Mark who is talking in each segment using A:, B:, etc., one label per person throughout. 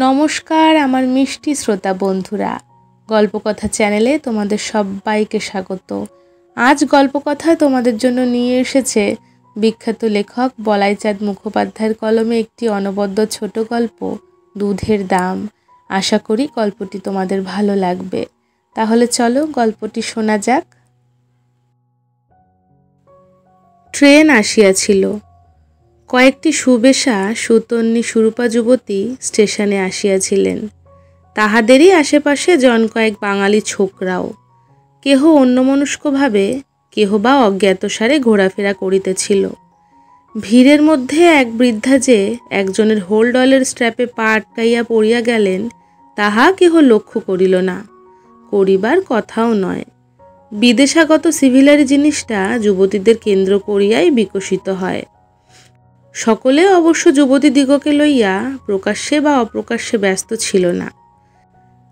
A: নমস্কার আমার মিষ্টি শ্রোতা বন্ধুরা, গল্পকথা চ্যানেলে তোমাদের সবাইকে স্বাগত। আজ গল্পকথায় তোমাদের জন্য নিয়ে এসেছে বিখ্যাত লেখক বলাইচাঁদ মুখোপাধ্যায়ের কলমে একটি অনবদ্য ছোট গল্প, দুধের দাম। আশা করি গল্পটি তোমাদের ভালো লাগবে। তাহলে চলো গল্পটি শোনা যাক। ট্রেন আসিয়াছিল। কয়েকটি সুবেশা সুতন্নী সুরূপা যুবতী স্টেশনে আসিয়াছিলেন। তাহাদেরই আশেপাশে জন কয়েক বাঙালি ছোকরাও, কেহ অন্যমনস্কভাবে, কেহ বা অজ্ঞাতসারে ঘোরাফেরা করিতেছিল। ভিড়ের মধ্যে এক বৃদ্ধা যে একজনের হোল্ডলের স্ট্র্যাপে পা আটকাইয়া পড়িয়া গেলেন, তাহা কেহ লক্ষ্য করিল না, করিবার কথাও নয়। বিদেশাগত সিভিলারি জিনিসটা যুবতীদের কেন্দ্র করিয়াই বিকশিত হয়। সকলে অবশ্য যুবতীদিগকে লইয়া প্রকাশ্যে বা অপ্রকাশ্যে ব্যস্ত ছিল না।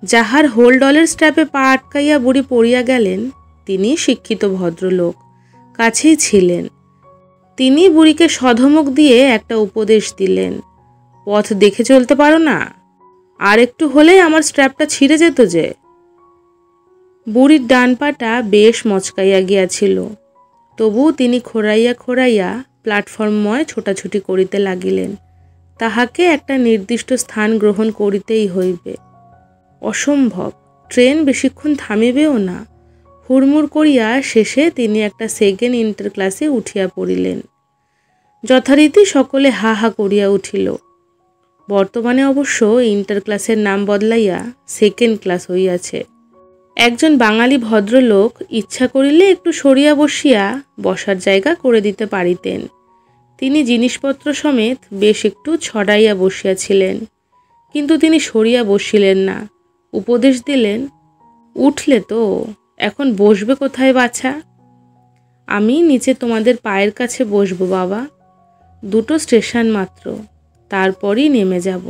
A: যাহার হোল্ডলের স্ট্র্যাপে পা আটকাইয়া বুড়ি পড়িয়া গেলেন, তিনি শিক্ষিত ভদ্রলোক, কাছেই ছিলেন। তিনি বুড়িকে সধমক দিয়ে একটা উপদেশ দিলেন, পথ দেখে চলতে পারো না? আর একটু হলেই আমার স্ট্র্যাপটা ছিঁড়ে যেত যে। বুড়ির ডান পাটা বেশ মচকাইয়া গিয়াছিল, তবু তিনি খোঁড়াইয়া খোঁড়াইয়া প্ল্যাটফর্মময় ছোটাছুটি করিতে লাগিলেন। তাহাকে একটা নির্দিষ্ট স্থান গ্রহণ করিতেই হইবে। অসম্ভব, ট্রেন বেশিক্ষণ থামিবেও না। হুড়মুড় করিয়া শেষে তিনি একটা সেকেন্ড ইন্টার ক্লাসে উঠিয়া পড়িলেন। যথারীতি সকলে হা হা করিয়া উঠিল। বর্তমানে অবশ্য ইন্টার ক্লাসের নাম বদলাইয়া সেকেন্ড ক্লাস হইয়াছে। একজন বাঙালি ভদ্রলোক ইচ্ছা করিলে একটু সরিয়া বসিয়া বসার জায়গা করে দিতে পারিতেন। তিনি জিনিসপত্র সমেত বেশ একটু ছড়াইয়া বসিয়াছিলেন, কিন্তু তিনি সরিয়া বসিলেন না। উপদেশ দিলেন, উঠলে তো, এখন বসবে কোথায় বাছা? আমি নিচে তোমাদের পায়ের কাছে বসবো বাবা। 2টো স্টেশন মাত্র, তারপরই নেমে যাব।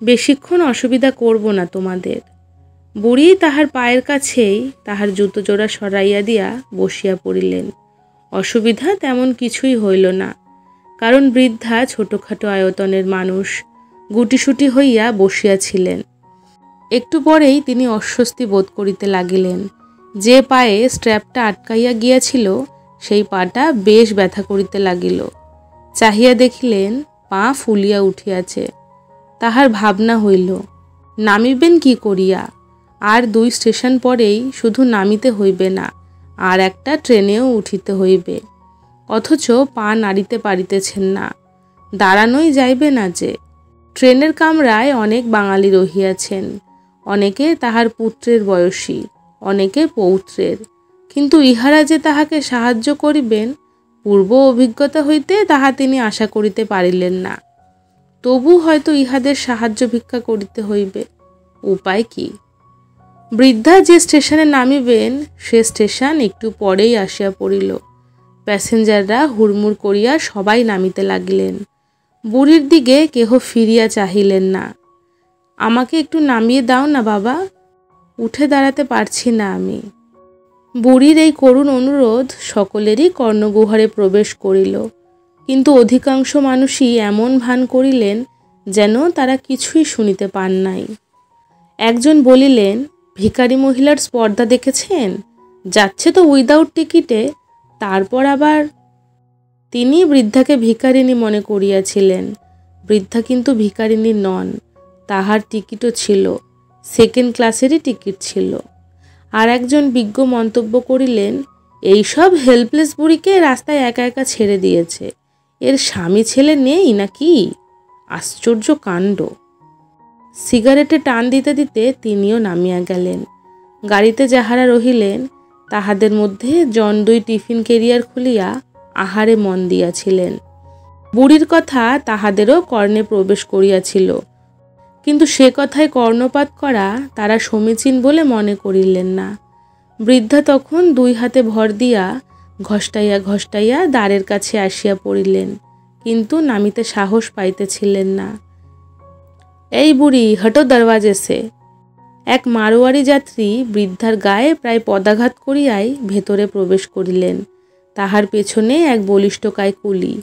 A: বেশিক্ষণ অসুবিধা করব না তোমাদের। বুড়ি তাহার পায়ের কাছেই তাহার জুতো জোড়া সরাইয়া দিয়া বসিয়া পড়িলেন। অসুবিধা তেমন কিছুই হইল না, কারণ বৃদ্ধা ছোটোখাটো আয়তনের মানুষ, গুটিসুটি হইয়া বসিয়াছিলেন। একটু পরেই তিনি অস্বস্তি বোধ করিতে লাগিলেন। যে পায়ে স্ট্র্যাপটা আটকাইয়া গিয়াছিল, সেই পাটা বেশ ব্যথা করিতে লাগিল। চাহিয়া দেখিলেন পা ফুলিয়া উঠিয়াছে। তাহার ভাবনা হইল, নামিবেন কি করিয়া? আর 2 স্টেশন পরেই শুধু নামিতে হইবে না, আর একটা ট্রেনেও উঠিতে হইবে, অথচ পা নাড়িতে পারিতেছেন না। দাঁড়ানোই যাইবে না যে। ট্রেনের কামরায় অনেক বাঙালি রহিয়াছেন, অনেকে তাহার পুত্রের বয়সী, অনেকে পৌত্রের, কিন্তু ইহারা যে তাহাকে সাহায্য করিবেন, পূর্ব অভিজ্ঞতা হইতে তাহা তিনি আশা করিতে পারিলেন না। তবু হয়তো ইহাদের সাহায্য ভিক্ষা করিতে হইবে। উপায় কি? বৃদ্ধা যে স্টেশনে নামিবেন, সে স্টেশন একটু পরেই আসিয়া পড়িল। প্যাসেঞ্জাররা হুড়মুড় করিয়া সবাই নামিতে লাগিলেন। বুড়ির দিকে কেহ ফিরিয়া চাহিলেন না। আমাকে একটু নামিয়ে দাও না বাবা, উঠে দাঁড়াতে পারছি না আমি। বুড়ির এই করুণ অনুরোধ সকলেরই কর্ণগুহারে প্রবেশ করিল, কিন্তু অধিকাংশ মানুষই এমন ভান করিলেন যেন তারা কিছুই শুনিতে পান নাই। একজন বলিলেন, ভিখারি মহিলার স্পর্ধা দেখেছেন? যাচ্ছে তো উইদাউট টিকিটে। তারপর আবার। তিনি বৃদ্ধাকে ভিখারিনী মনে করিয়াছিলেন। বৃদ্ধা কিন্তু ভিখারিনী নন, তাহার টিকিটও ছিল, সেকেন্ড ক্লাসেরই টিকিট ছিল। আর একজন বিজ্ঞ মন্তব্য করিলেন, এইসব হেল্পলেস বুড়িকে রাস্তায় একা একা ছেড়ে দিয়েছে, এর স্বামী ছেলে নেই নাকি? আশ্চর্য কাণ্ড। সিগারেটে টান দিতে দিতে তিনিও নামিয়া গেলেন। গাড়িতে যাহারা রহিলেন, তাহাদের মধ্যে জন 2 টিফিন ক্যারিয়ার খুলিয়া আহারে মন দিয়াছিলেন। বুড়ির কথা তাহাদেরও কর্ণে প্রবেশ করিয়াছিল, কিন্তু সে কথায় কর্ণপাত করা তারা সমীচীন বলে মনে করিলেন না। বৃদ্ধা তখন 2 হাতে ভর দিয়া ঘষ্টাইয়া ঘষ্টাইয়া দ্বারের কাছে আসিয়া পড়িলেন, কিন্তু নামিতে সাহস পাইতেছিলেন না। এই বুড়ি, হটো দরওয়াজে সে। এক মারোয়ারি যাত্রী বৃদ্ধার গায়ে প্রায় পদাঘাত করিয়াই ভেতরে প্রবেশ করিলেন। তাহার পেছনে এক বলিষ্ঠকায় কুলি,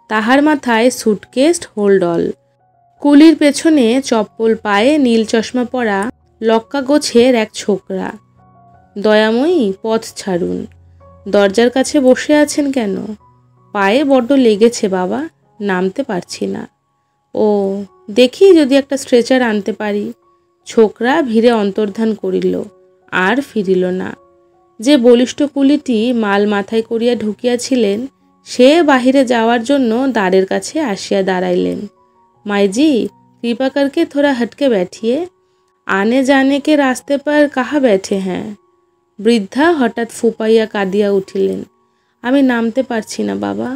A: তাহার মাথায় সুটকেস হোল্ডল। কুলির পেছনে চপ্পল পায়ে নীল চশমা পরা লক্কা গোছের এক ছোকরা। দয়াময়ী, পথ ছাড়ুন। দরজার কাছে বসে আছেন কেন? পায়ে বড্ড লেগেছে বাবা, নামতে পারছি না। ও, দেখি যদি একটা স্ট্রেচার আনতে পারি। ছোকরা ভিড়ে অন্তর্ধান করিল, আর ফিরিল না। যে বলিষ্ঠ কুলিটি মাল মাথায় করিয়া ঢুকিয়াছিলেন, সে বাহিরে যাওয়ার জন্য দ্বারের কাছে আসিয়া দাঁড়াইলেন। মাইজি, कृपा करके थोड़ा हटके बैठिए, आने जाने के रास्ते पर कहाँ बैठे हैं। বৃদ্ধা হঠাৎ ফুপাইয়া কাঁদিয়া উঠিলেন। আমি নামতে পারছি না বাবা,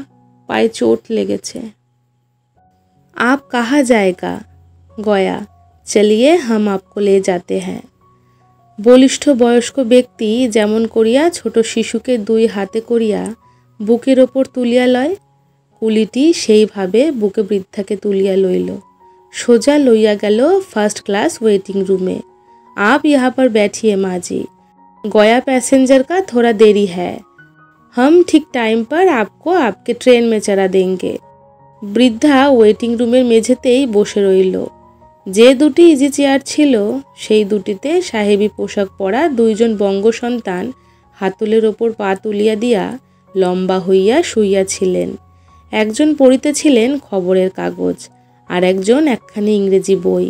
A: পায়ে চোট লেগেছে। आप कहाँ जाएगा? गया, चलिए हम आपको ले जाते हैं। বলিষ্ঠ বয়স্ক ব্যক্তি যেমন করিয়া ছোট শিশুকে দুই হাতে করিয়া বুকের ওপর তুলিয়া লয়, কুলিটি সেইভাবে বুকে বৃদ্ধাকে তুলিয়া লইল। সোজা লইয়া গেল ফার্স্ট ক্লাস ওয়েটিং रूमे। आप यहाँ पर बैठिए माँ जी, गया पैसेंजर का थोड़ा देरी है, हम ठीक टाइम पर आपको आपके ट्रेन में चढ़ा देंगे। বৃদ্ধা ওয়েটিং রুমের মেঝেতেই বসে রইল। যে দুটি ইজি চেয়ার ছিল, সেই দুটিতে সাহেবী পোশাক পরা দুইজন বঙ্গ সন্তান হাতলের ওপর পা তুলিয়া দিয়া লম্বা হইয়া শুইয়াছিলেন। একজন পড়িতেছিলেন খবরের কাগজ, আর একজন একখানি ইংরেজি বই।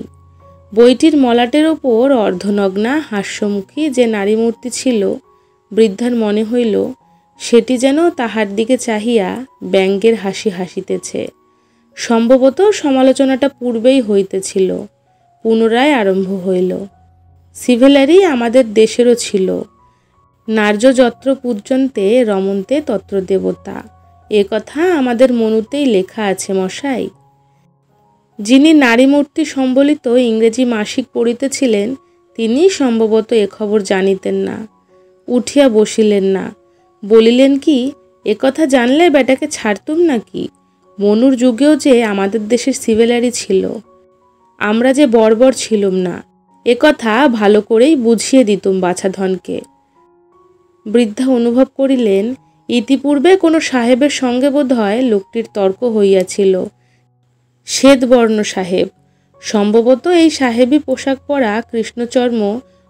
A: বইটির মলাটের ওপর অর্ধনগ্না হাস্যমুখী যে নারী মূর্তি ছিল, বৃদ্ধার মনে হইল সেটি যেন তাহার দিকে চাহিয়া ব্যঙ্গের হাসি হাসিতেছে। সম্ভবত সমালোচনাটা পূর্বেই হইতেছিল। পুনরায় আরম্ভ হইল। সিভেলারি আমাদের দেশেরও ছিল, নার্য যত্র পূজ্যন্তে রমন্তে তত্র দেবতা, এ কথা আমাদের মনুতেই লেখা আছে মশাই। যিনি নারী মূর্তি সম্বলিত ইংরেজি মাসিক পড়িতেছিলেন, তিনি সম্ভবত এ খবর জানিতেন না। উঠিয়া বসিলেন না, বলিলেন কি, এ কথা জানলে বেটাকে ছাড়তুম নাকি? মনুর যুগেও যে আমাদের দেশের সিভেলারি ছিল, আমরা যে বর্বর ছিলুম না, এ কথা ভালো করেই বুঝিয়ে দিতুম বাছাধনকে। বৃদ্ধা অনুভব করিলেন, ইতিপূর্বে কোনো সাহেবের সঙ্গে বোধ হয় লোকটির তর্ক হইয়াছিল। শ্বেতবর্ণ সাহেব, সম্ভবত এই সাহেবী পোশাক পরা কৃষ্ণচর্ম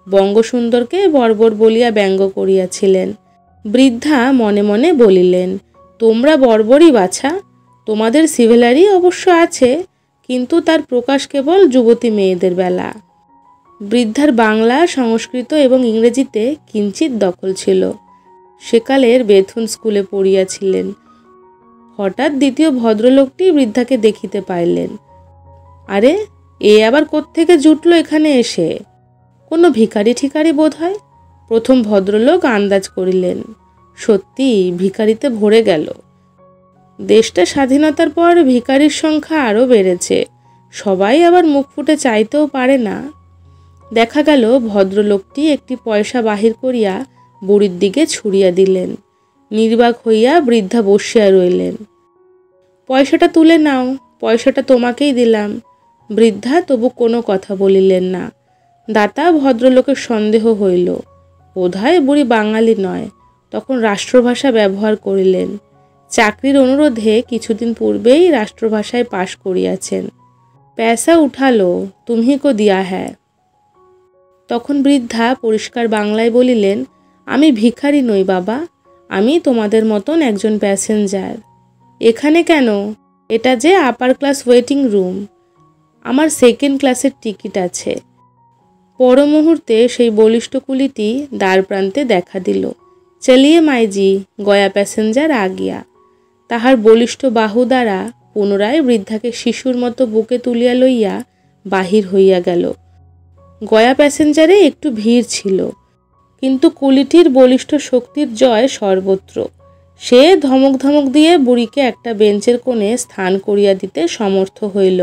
A: বঙ্গসুন্দরকে বর্বর বলিয়া ব্যঙ্গ করিয়াছিলেন। বৃদ্ধা মনে মনে বলিলেন, তোমরা বর্বরই বাছা, তোমাদের সিভেলারি অবশ্য আছে, কিন্তু তার প্রকাশ কেবল যুবতী মেয়েদের বেলা। বৃদ্ধার বাংলা, সংস্কৃত এবং ইংরেজিতে কিঞ্চিত দখল ছিল। সেকালের বেথুন স্কুলে পড়িয়াছিলেন। হঠাৎ দ্বিতীয় ভদ্রলোকটি বৃদ্ধাকে দেখিতে পাইলেন। আরে, এ আবার কোত্থেকে জুটলো এখানে এসে? কোনো ভিখারি ঠিকারি বোধ হয়। প্রথম ভদ্রলোক আন্দাজ করিলেন, সত্যি ভিখারিতে ভরে গেল। দেশটা স্বাধীনতার পর ভিখারির সংখ্যা আরও বেড়েছে, সবাই আবার মুখ ফুটে চাইতেও পারে না। দেখা গেল ভদ্রলোকটি একটি পয়সা বাহির করিয়া বুড়ির দিকে ছুড়িয়া দিলেন। নির্বাক হইয়া বৃদ্ধা বসিয়া রইলেন। পয়সাটা তুলে নাও, পয়সাটা তোমাকেই দিলাম। বৃদ্ধা তবু কোনো কথা বলিলেন না। দাতা ভদ্রলোকের সন্দেহ হইল, বোধহয় বুড়ি বাঙালি নয়। তখন রাষ্ট্রভাষা ব্যবহার করিলেন। চাকরির অনুরোধে কিছুদিন পূর্বেই রাষ্ট্রভাষায় পাশ করিয়াছেন। पैसा उठा लो, तुम्ही को दिया है। তখন বৃদ্ধা পরিষ্কার বাংলায় বলিলেন, আমি ভিখারি নই বাবা, আমি তোমাদের মতন একজন প্যাসেঞ্জার। এখানে কেন? এটা যে আপার ক্লাস ওয়েটিং রুম, আমার সেকেন্ড ক্লাসের টিকিট আছে। পর মুহূর্তে সেই বলিষ্ঠ কুলিটি দ্বার প্রান্তে দেখা দিল। চলিয়ে মাইজি, গয়া প্যাসেঞ্জার আ গিয়া। তাহার বলিষ্ঠ বাহু দ্বারা পুনরায় বৃদ্ধাকে শিশুর মতো বুকে তুলিয়া লইয়া বাহির হইয়া গেল। গয়া প্যাসেঞ্জারে একটু ভিড় ছিল, কিন্তু কুলিটির বলিষ্ঠ শক্তির জয় সর্বত্র। সে ধমক ধমক দিয়ে বুড়িকে একটা বেঞ্চের কোণে স্থান করিয়া দিতে সমর্থ হইল।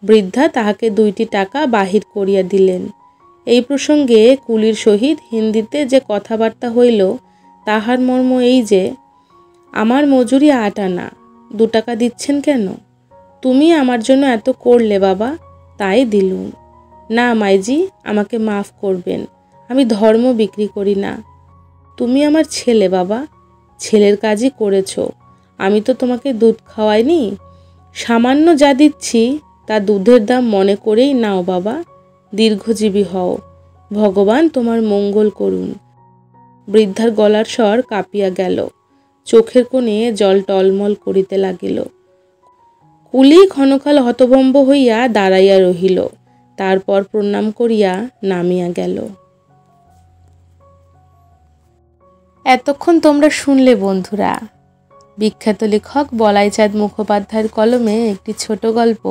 A: বৃদ্ধা তাহাকে 2টি টাকা বাহির করিয়া দিলেন। এই প্রসঙ্গে কুলির সহিত হিন্দিতে যে কথাবার্তা হইল, তাহার মর্ম এই যে, আমার মজুরি 8 আনা, 2 টাকা দিচ্ছেন কেন? তুমি আমার জন্য এত করলে বাবা, তাই দিলুম। না মাইজি, আমাকে মাফ করবেন, আমি ধর্ম বিক্রি করি না। তুমি আমার ছেলে বাবা, ছেলের কাজই করেছো। আমি তো তোমাকে দুধ খাওয়াইনি, সামান্য যা দিচ্ছি তা দুধের দাম মনে করেই নাও বাবা, দীর্ঘজীবী হও, ভগবান তোমার মঙ্গল করুন। বৃদ্ধার গলার স্বর কাঁপিয়া গেল, চোখের কোণে জল টলমল করিতে লাগিল। কুলি ক্ষণকাল হতভম্ব হইয়া দাঁড়াইয়া রহিল, তারপর প্রণাম করিয়া নামিয়া গেল। এতক্ষণ তোমরা শুনলে বন্ধুরা বিখ্যাত লেখক বলাইচাঁদ মুখোপাধ্যায়ের কলমে একটি ছোট গল্প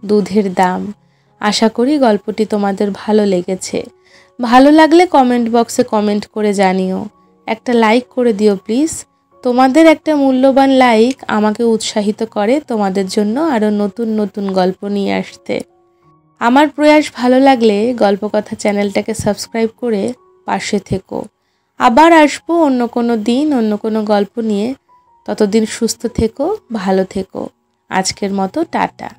A: দুধের দাম। আশা করি গল্পটি তোমাদের ভালো লেগেছে। ভালো লাগলে কমেন্ট বক্সে কমেন্ট করে জানিও, একটা লাইক করে দিও প্লিজ। তোমাদের একটা মূল্যবান লাইক আমাকে উৎসাহিত করে তোমাদের জন্য আরও নতুন নতুন গল্প নিয়ে আসতে। আমার প্রয়াস ভালো লাগলে গল্পকথা চ্যানেলটাকে সাবস্ক্রাইব করে পাশে থেকো। আবার আসবো অন্য কোনো দিন অন্য কোনো গল্প নিয়ে। ততদিন সুস্থ থেকো, ভালো থেকো। আজকের মতো টাটা।